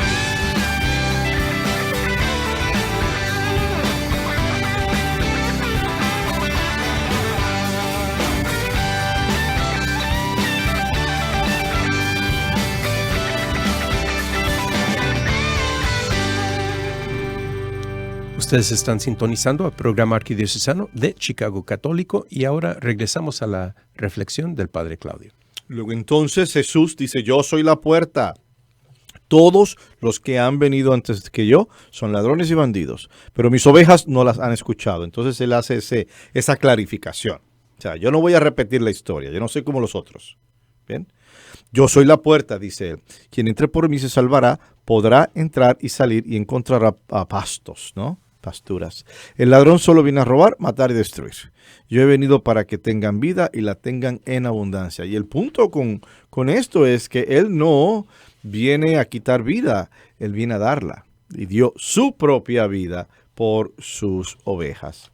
C: Ustedes están sintonizando al programa arquidiocesano de Chicago Católico y ahora regresamos a la reflexión del Padre Claudio.
D: Luego entonces Jesús dice, yo soy la puerta. Todos los que han venido antes que yo son ladrones y bandidos, pero mis ovejas no las han escuchado. Entonces él hace esa clarificación. O sea, yo no voy a repetir la historia, yo no soy como los otros. ¿Bien? Yo soy la puerta, dice él. Quien entre por mí se salvará, podrá entrar y salir y encontrará pastos, ¿no? Pasturas. El ladrón solo viene a robar, matar y destruir. Yo he venido para que tengan vida y la tengan en abundancia. Y el punto con esto es que él no viene a quitar vida, él viene a darla. Y dio su propia vida por sus ovejas.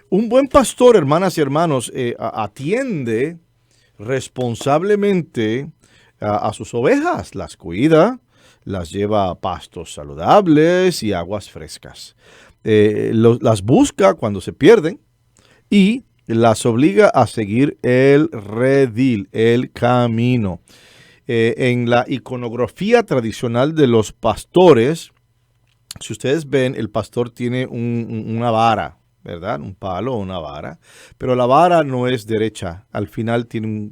D: Un buen pastor, hermanas y hermanos, atiende responsablemente a sus ovejas, las cuida, las lleva a pastos saludables y aguas frescas. Las busca cuando se pierden y las obliga a seguir el redil, el camino. En la iconografía tradicional de los pastores, si ustedes ven, el pastor tiene una vara, ¿verdad? Un palo o una vara, pero la vara no es derecha, al final tiene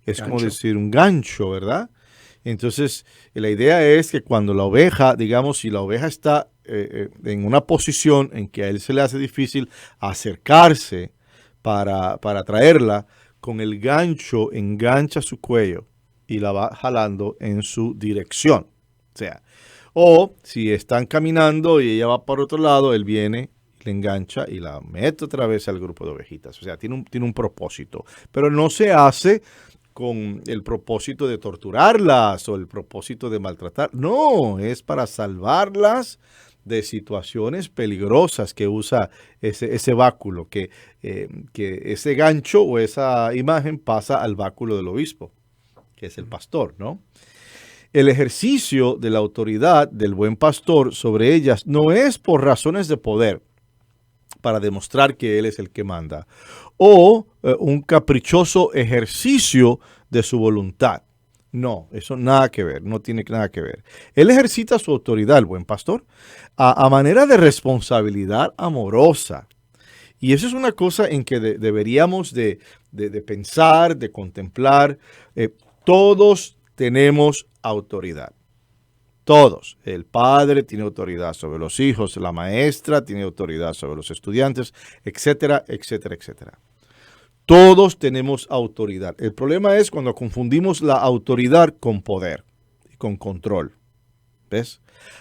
D: es como decir un gancho, ¿verdad? Entonces, la idea es que cuando la oveja, digamos, si la oveja está en una posición en que a él se le hace difícil acercarse para traerla, con el gancho engancha su cuello y la va jalando en su dirección. O si están caminando y ella va por otro lado, él viene, le engancha y la mete otra vez al grupo de ovejitas. O sea, tiene un propósito. Pero no se hace con el propósito de torturarlas o el propósito de maltratar. No, es para salvarlas de situaciones peligrosas que usa ese báculo, que ese gancho o esa imagen pasa al báculo del obispo, que es el pastor, ¿no? El ejercicio de la autoridad del buen pastor sobre ellas no es por razones de poder, para demostrar que él es el que manda, o un caprichoso ejercicio de su voluntad. No, eso nada que ver, no tiene nada que ver. Él ejercita su autoridad, el buen pastor, a manera de responsabilidad amorosa. Y eso es una cosa en que deberíamos de pensar, de contemplar. Todos tenemos autoridad. Todos. El padre tiene autoridad sobre los hijos, la maestra tiene autoridad sobre los estudiantes, etcétera, etcétera, etcétera. Todos tenemos autoridad. El problema es cuando confundimos la autoridad con poder y con control. ¿Ves?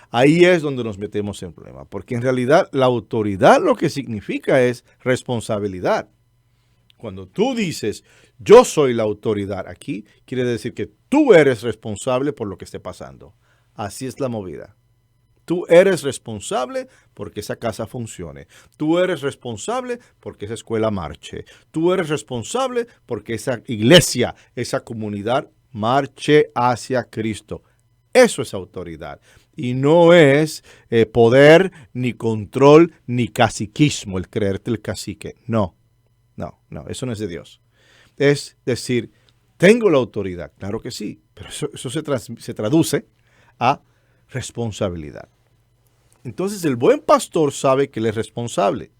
D: Ahí es donde nos metemos en problema. Porque en realidad la autoridad lo que significa es responsabilidad. Cuando tú dices, yo soy la autoridad aquí, quiere decir que tú eres responsable por lo que esté pasando. Así es la movida. Tú eres responsable porque esa casa funcione. Tú eres responsable porque esa escuela marche. Tú eres responsable porque esa iglesia, esa comunidad marche hacia Cristo. Eso es autoridad. Y no es poder, ni control, ni caciquismo, el creerte el cacique. No, eso no es de Dios. Es decir, tengo la autoridad, claro que sí, pero eso se traduce a responsabilidad. Entonces el buen pastor sabe que él es responsable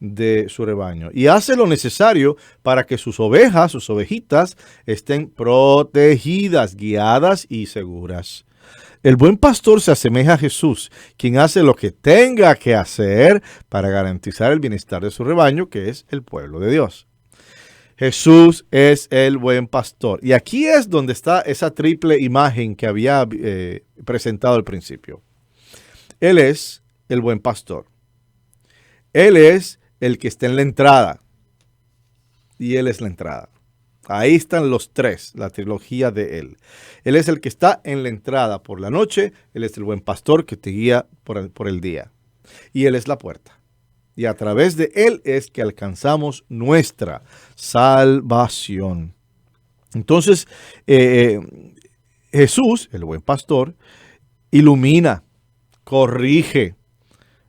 D: de su rebaño y hace lo necesario para que sus ovejas, sus ovejitas, estén protegidas, guiadas y seguras. El buen pastor se asemeja a Jesús, quien hace lo que tenga que hacer para garantizar el bienestar de su rebaño, que es el pueblo de Dios. Jesús es el buen pastor. Y aquí es donde está esa triple imagen que había presentado al principio. Él es el buen pastor. Él es el que está en la entrada. Y Él es la entrada. Ahí están los tres, la trilogía de Él. Él es el que está en la entrada por la noche. Él es el buen pastor que te guía por el día. Y Él es la puerta. Y a través de Él es que alcanzamos nuestra salvación. Entonces, Jesús, el buen pastor, ilumina, corrige,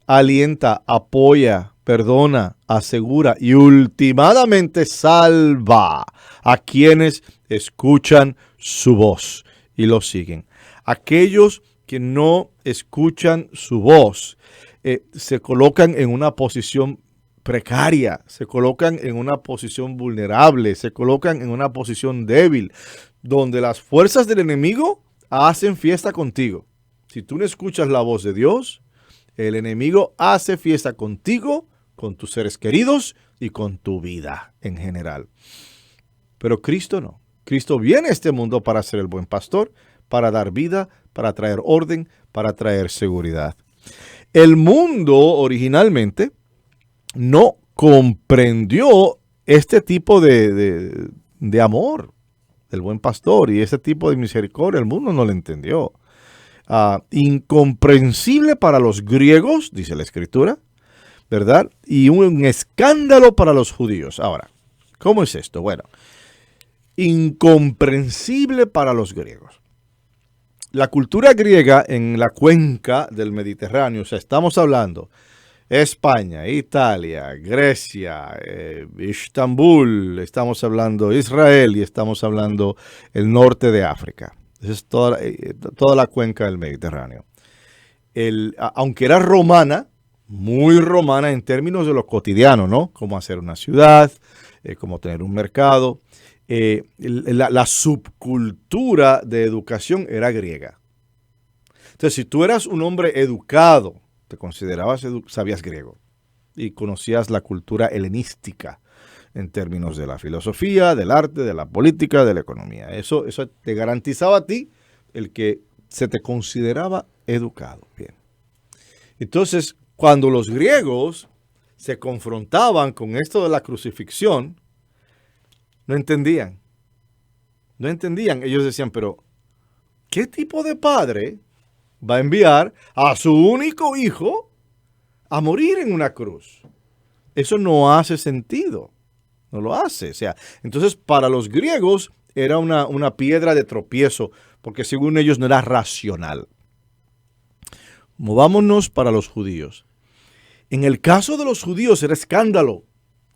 D: alienta, apoya, perdona, asegura y últimamente salva a quienes escuchan su voz y lo siguen. Aquellos que no escuchan su voz se colocan en una posición precaria, se colocan en una posición vulnerable, se colocan en una posición débil, donde las fuerzas del enemigo hacen fiesta contigo. Si tú no escuchas la voz de Dios, el enemigo hace fiesta contigo, con tus seres queridos y con tu vida en general. Pero Cristo no. Cristo viene a este mundo para ser el buen pastor, para dar vida, para traer orden, para traer seguridad. El mundo originalmente no comprendió este tipo de amor del buen pastor y ese tipo de misericordia. El mundo no lo entendió. Incomprensible para los griegos, dice la Escritura, ¿verdad? Y un escándalo para los judíos. Ahora, ¿cómo es esto? Bueno, incomprensible para los griegos. La cultura griega en la cuenca del Mediterráneo, o sea, estamos hablando España, Italia, Grecia, Estambul, estamos hablando Israel y estamos hablando el norte de África. Esa es toda la cuenca del Mediterráneo. Aunque era romana, muy romana en términos de lo cotidiano, ¿no? Cómo hacer una ciudad, cómo tener un mercado. la subcultura de educación era griega. Entonces, si tú eras un hombre educado, te considerabas, sabías griego y conocías la cultura helenística en términos de la filosofía, del arte, de la política, de la economía. Eso te garantizaba a ti el que se te consideraba educado. Bien. Entonces, cuando los griegos se confrontaban con esto de la crucifixión, no entendían. No entendían. Ellos decían, pero ¿qué tipo de padre va a enviar a su único hijo a morir en una cruz? Eso no hace sentido. No lo hace. O sea, entonces para los griegos era una piedra de tropiezo, porque según ellos no era racional. Movámonos para los judíos. En el caso de los judíos era escándalo.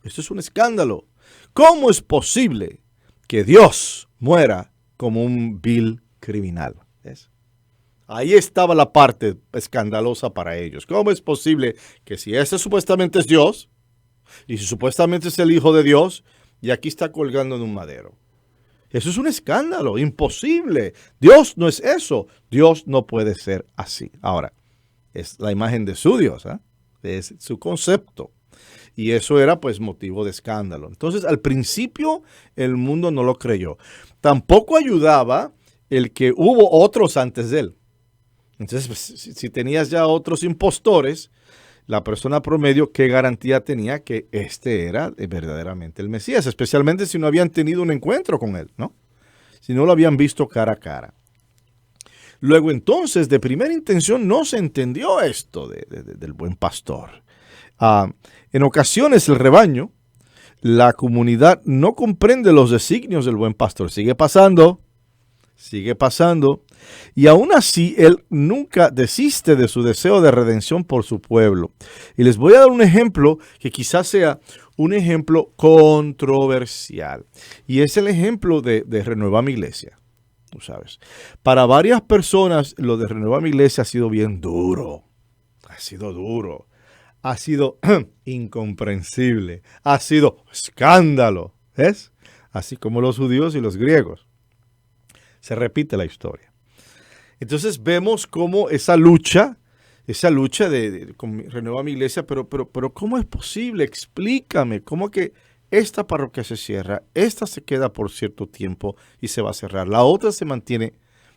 D: Esto es un escándalo. ¿Cómo es posible que Dios muera como un vil criminal? ¿Ves? Ahí estaba la parte escandalosa para ellos. ¿Cómo es posible que si ese supuestamente es Dios, y si supuestamente es el Hijo de Dios, y aquí está colgando en un madero? Eso es un escándalo, imposible. Dios no es eso. Dios no puede ser así. Ahora, es la imagen de su Dios, ¿eh? Es su concepto. Y eso era pues motivo de escándalo. Entonces, al principio el mundo no lo creyó. Tampoco ayudaba el que hubo otros antes de él. Entonces, pues, si tenías ya otros impostores, la persona promedio, ¿qué garantía tenía que este era verdaderamente el Mesías? Especialmente si no habían tenido un encuentro con él, ¿no? Si no lo habían visto cara a cara. Luego entonces, de primera intención, no se entendió esto del buen pastor. En ocasiones el rebaño, la comunidad no comprende los designios del buen pastor. Sigue pasando. Y aún así, él nunca desiste de su deseo de redención por su pueblo. Y les voy a dar un ejemplo que quizás sea un ejemplo controversial. Y es el ejemplo de Renueva mi Iglesia. Tú sabes. Para varias personas, lo de Renueva mi Iglesia ha sido bien duro. Ha sido duro. Ha sido incomprensible. Ha sido escándalo. ¿Ves? Así como los judíos y los griegos. Se repite la historia. Entonces vemos cómo esa lucha con Renueva mi Iglesia, pero ¿cómo es posible? Explícame, ¿cómo que esta parroquia se cierra, esta se queda por cierto tiempo y se va a cerrar, la otra se mantiene,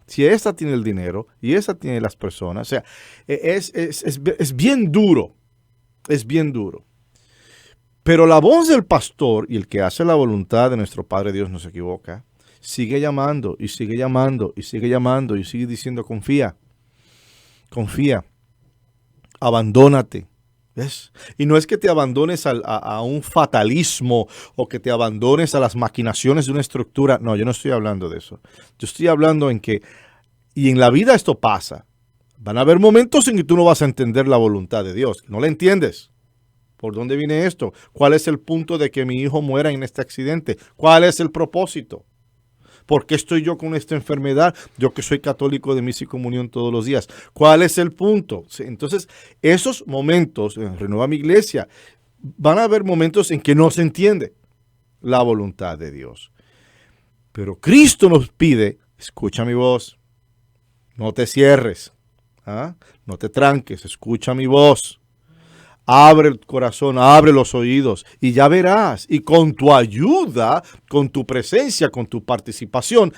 D: si esta tiene el dinero y esta tiene las personas? O sea, es bien duro, es bien duro. Pero la voz del pastor y el que hace la voluntad de nuestro Padre Dios no se equivoca. Sigue llamando y sigue llamando y sigue llamando y sigue diciendo confía, abandónate. ¿Ves? Y no es que te abandones a un fatalismo o que te abandones a las maquinaciones de una estructura. No, yo no estoy hablando de eso. Yo estoy hablando en que, y en la vida esto pasa, van a haber momentos en que tú no vas a entender la voluntad de Dios. No la entiendes. ¿Por dónde viene esto? ¿Cuál es el punto de que mi hijo muera en este accidente? ¿Cuál es el propósito? ¿Por qué estoy yo con esta enfermedad? Yo que soy católico de misa y comunión todos los días. ¿Cuál es el punto? Entonces, esos momentos, en Renueva mi Iglesia, van a haber momentos en que no se entiende la voluntad de Dios. Pero Cristo nos pide, escucha mi voz, no te cierres, no te tranques, escucha mi voz. Abre el corazón, abre los oídos y ya verás. Y con tu ayuda, con tu presencia, con tu participación,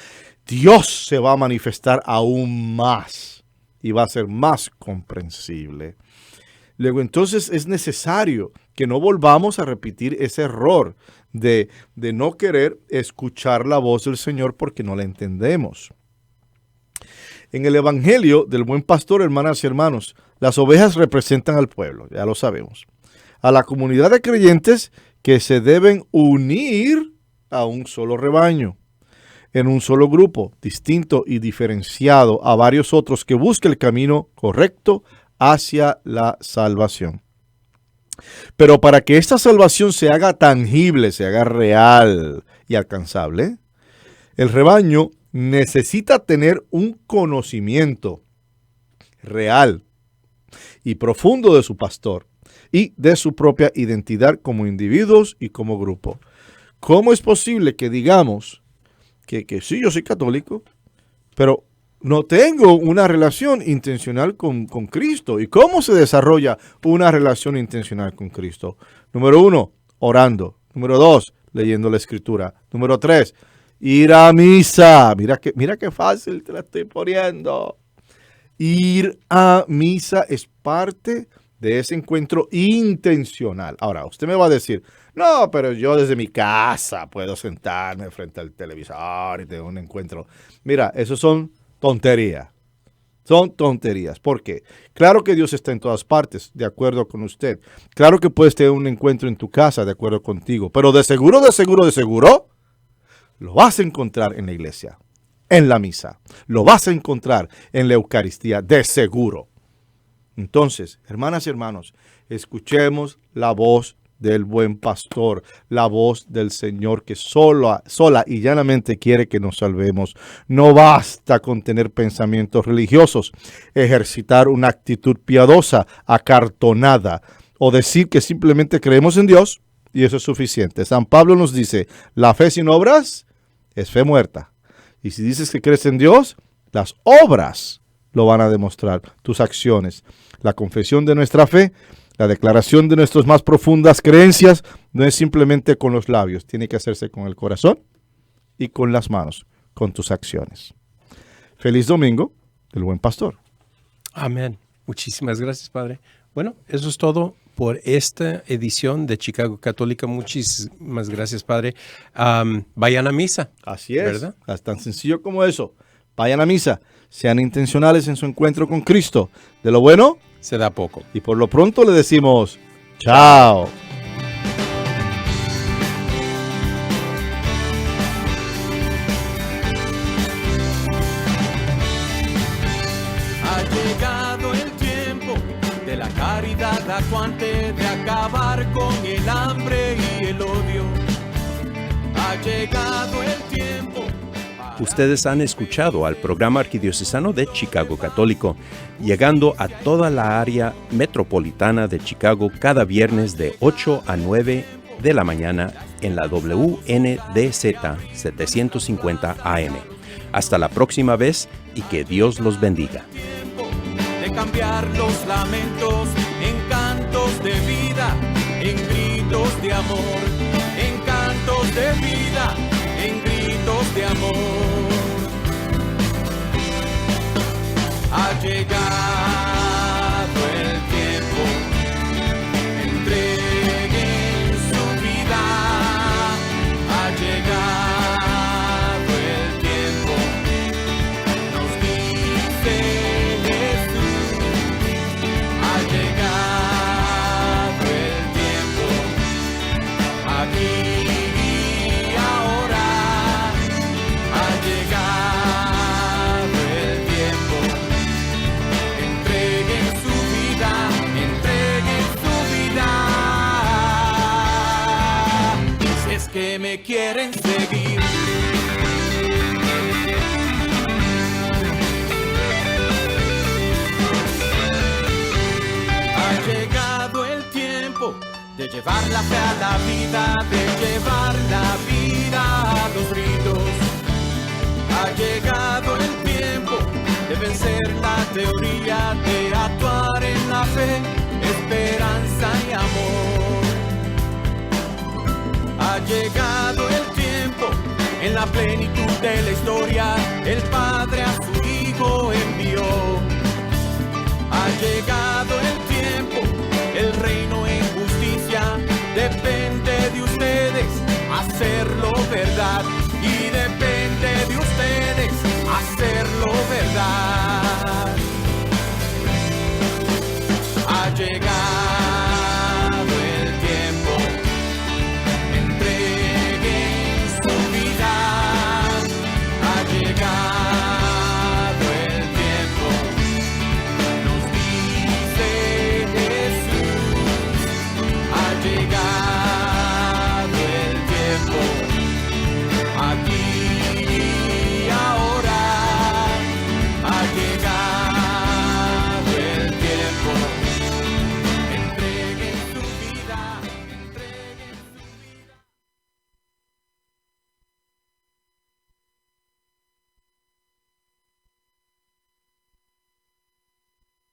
D: Dios se va a manifestar aún más y va a ser más comprensible. Luego entonces es necesario que no volvamos a repetir ese error de no querer escuchar la voz del Señor porque no la entendemos. En el Evangelio del Buen Pastor, hermanas y hermanos, las ovejas representan al pueblo, ya lo sabemos. A la comunidad de creyentes que se deben unir a un solo rebaño, en un solo grupo, distinto y diferenciado a varios otros que busque el camino correcto hacia la salvación. Pero para que esta salvación se haga tangible, se haga real y alcanzable, el rebaño necesita tener un conocimiento real y profundo de su pastor y de su propia identidad como individuos y como grupo. ¿Cómo es posible que digamos que sí, yo soy católico, pero no tengo una relación intencional con Cristo? ¿Y cómo se desarrolla una relación intencional con Cristo? Número 1, orando. Número 2, leyendo la Escritura. Número 3, ir a misa. Mira qué fácil te la estoy poniendo. Ir a misa es parte de ese encuentro intencional. Ahora, usted me va a decir, no, pero yo desde mi casa puedo sentarme frente al televisor y tener un encuentro. Mira, eso son tonterías. Son tonterías. ¿Por qué? Claro que Dios está en todas partes, de acuerdo con usted. Claro que puedes tener un encuentro en tu casa, de acuerdo contigo. Pero de seguro, lo vas a encontrar en la iglesia, en la misa. Lo vas a encontrar en la Eucaristía, de seguro. Entonces, hermanas y hermanos, escuchemos la voz del buen pastor, la voz del Señor que sola y llanamente quiere que nos salvemos. No basta con tener pensamientos religiosos, ejercitar una actitud piadosa, acartonada, o decir que simplemente creemos en Dios y eso es suficiente. San Pablo nos dice, la fe sin obras es fe muerta. Y si dices que crees en Dios, las obras lo van a demostrar, tus acciones. La confesión de nuestra fe, la declaración de nuestras más profundas creencias, no es simplemente con los labios, tiene que hacerse con el corazón y con las manos, con tus acciones. Feliz domingo del buen pastor.
C: Amén. Muchísimas gracias, Padre. Bueno, eso es todo por esta edición de Chicago Católica. Muchísimas gracias, Padre. Vayan a misa.
D: Así es,
C: ¿verdad?
D: Es tan sencillo como eso. Vayan a misa, sean intencionales en su encuentro con Cristo. De lo bueno
C: se da poco.
D: Y por lo pronto le decimos, chao.
A: Ha llegado el tiempo de la caridad acuante, de acabar con el hambre y el odio. Ha llegado el tiempo.
B: Ustedes han escuchado al programa arquidiocesano de Chicago Católico, llegando a toda la área metropolitana de Chicago cada viernes de 8 a 9 de la mañana en la WNDZ 750 AM. Hasta la próxima vez y que Dios los bendiga.
A: De cambiar los lamentos en cantos de vida, en gritos de amor, en cantos de vida, en gritos de amor. Ha llegado el tiempo, entreguen su vida. Ha llegado el tiempo, nos dice Jesús. Ha llegado el tiempo, aquí y ahora. Ha llegado el tiempo, entreguen su vida, entreguen su vida. Si es que me quieren seguir. Ha llegado el tiempo de llevar la fe a la vida, de llevar la vida a los ritos. Ha llegado el tiempo de vencer la teoría, de actuar en la fe, esperanza y amor. Ha llegado el tiempo, en la plenitud de la historia, el Padre a su Hijo envió. Ha llegado el